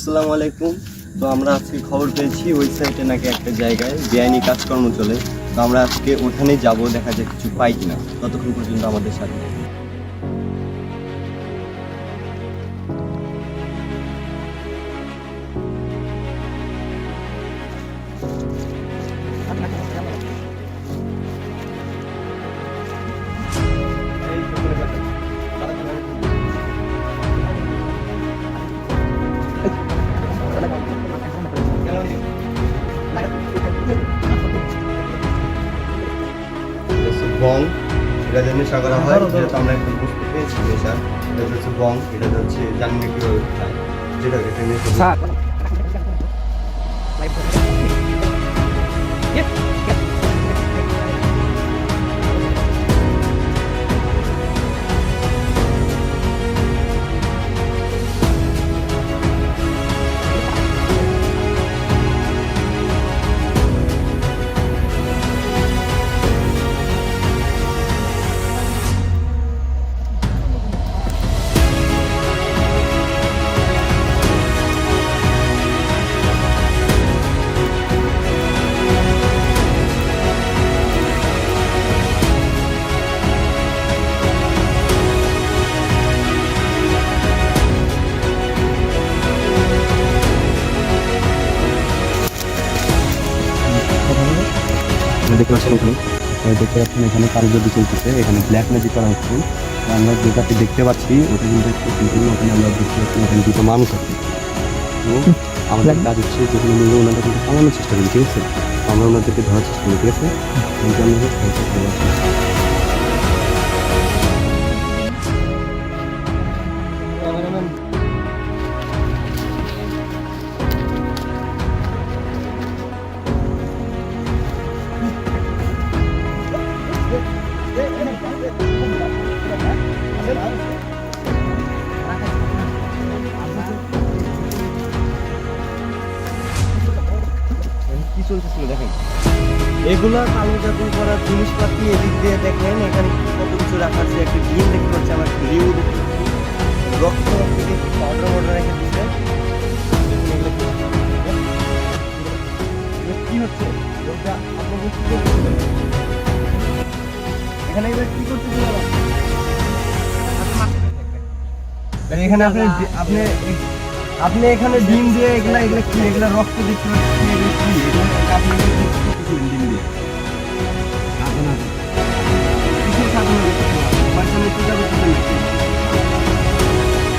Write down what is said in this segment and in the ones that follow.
আসসালামু আলাইকুম। তো আমরা আজকে খবর পেয়েছি ওই সাইডে নাকি একটা জায়গায় বেআইনি কাজকর্ম চলে। তো আমরা আজকে ওখানেই যাব, দেখা যায় কিছু পাই কিনা। ততক্ষণ পর্যন্ত আমাদের সাথে থাকুন। বং, এটা যে নেশা করা হয়, যেটা আমরা এখন বুঝতে পেরেছি নেশা। এটা হচ্ছে বং, এটা হচ্ছে জানি না কিভাবে খায়, যেটা এটা নেশা। দেখতে পাচ্ছেন এখানে কারিগরি চলতেছে, এখানে ব্ল্যাক ম্যাজিক করা হচ্ছে। আমরা যেটাতে দেখতে পাচ্ছি ওটা কিন্তু একটু সম্পূর্ণ, ওখানে আমরা দেখতে পাচ্ছি এখানে দুটো মানুষ আছে। তো আমাদের কাজ হচ্ছে যেখানে মিলে ওনারা কিন্তু পালানোর চেষ্টা করি, ঠিক আছে? আমরা ওনাদেরকে ধরার চেষ্টা করি, ঠিক আছে? কি চলতেছিল দেখেন, এগুলা কালো জাদু করার জিনিসপাতি। এদিক দিয়ে দেখেন এখানে কত কিছু রাখা আছে। একটা ডিম দেখতে পাচ্ছি, আমার রিউ দেখতে পাচ্ছি, রক্ত থেকে পাউডার পাউডার রেখে দিচ্ছে। কি হচ্ছে এখানে কি করতেছিল? এখানে আপনি আপনি আপনি এখানে ডিম দিয়ে এগুলা এগুলা কি, এগুলা রক্ত দেখতে পাচ্ছি, এগুলা কি, এগুলা আপনি ডিম দিয়ে সাধনা কিসের সাধনা করতেছেন? বাচ্চাদের পূজা করতেছেন নাকি?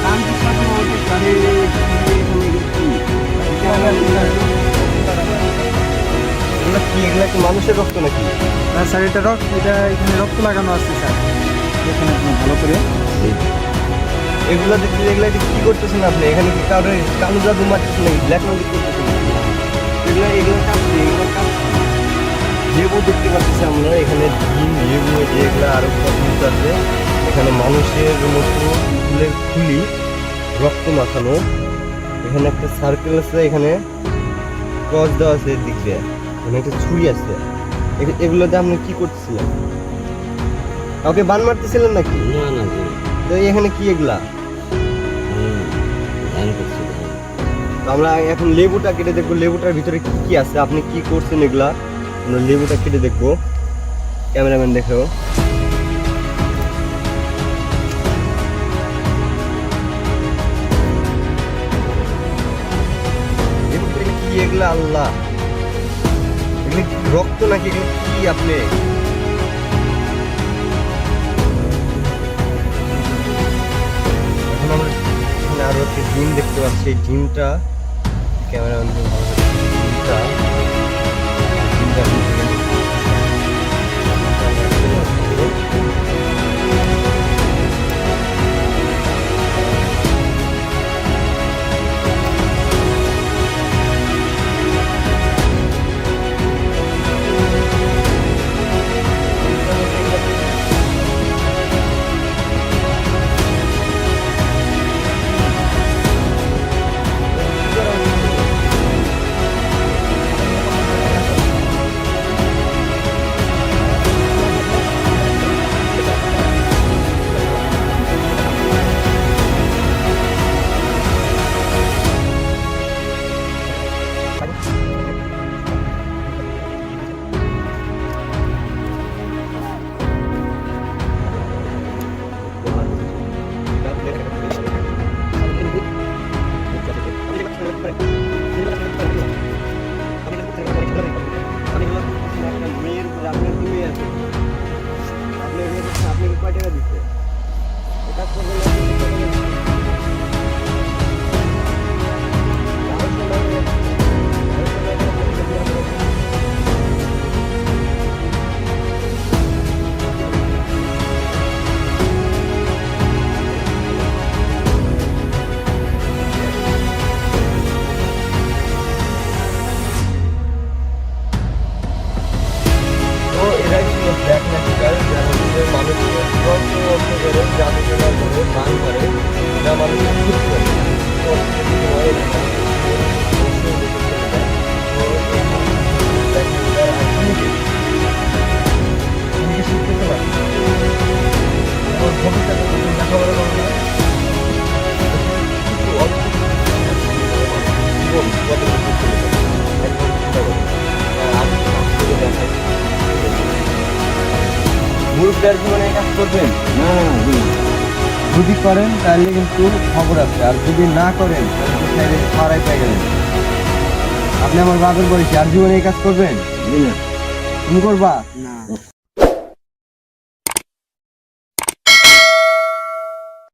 কান্তির সাধনা হতে পারে। এগুলা কি, এগুলা কি মানুষের রক্ত নাকি? না স্যার, এটা এখানে রক্ত লাগানো আছে স্যার, এখানে আপনি ভালো করে। এগুলা দেখতে, এগুলা কি করতেছেন আপনি? এখানে কি কারো কালো জাদু মারতেছেন নাকি, ব্ল্যাক ম্যাজিক করতেছেন? এগুলা কাটছে, এগুলা কাটছে। লেবু দেখতে পাচ্ছি আমরা এখানে, ডিম, লেবু, যেগুলা আরো কত কিছু আছে। এখানে মানুষের মতো ফুলের খুলি, রক্ত মাখানো। এখানে একটা সার্কেল আছে, এখানে ক্রস দেওয়া আছে এর দিক দিয়ে, এখানে একটা ছুরি আছে। এগুলোতে আপনি কি করতেছিলেন? কাউকে বান মারতেছিলেন নাকি? না না, তো এখানে কি এগুলা? আমরা এখন লেবুটা কেটে দেখবো, লেবুটার ভিতরে কি কি আছে। আপনি কি করছেন এগুলা? আমরা লেবুটা কেটে দেখবো, ক্যামেরাম্যান দেখো। কি এগুলা? আল্লাহ, এগুলো রক্ত নাকি? এগুলো কি আপনি? এখন আমরা আরো একটা ডিম দেখতে পাচ্ছি। এই ডিমটা ক্যামেরাম্যান ডিমটা মুরব্বীর জীবনে এই কাজ করবেন? না জি না। যদি করেন তাহলে কিন্তু খবর আছে, আর যদি না করেন তাহলে ছাড়াই পেয়ে গেলেন। আপনি আমার বাপের বয়সী, আর জীবনে এই কাজ করবেন? জি না। তুমি করবা? না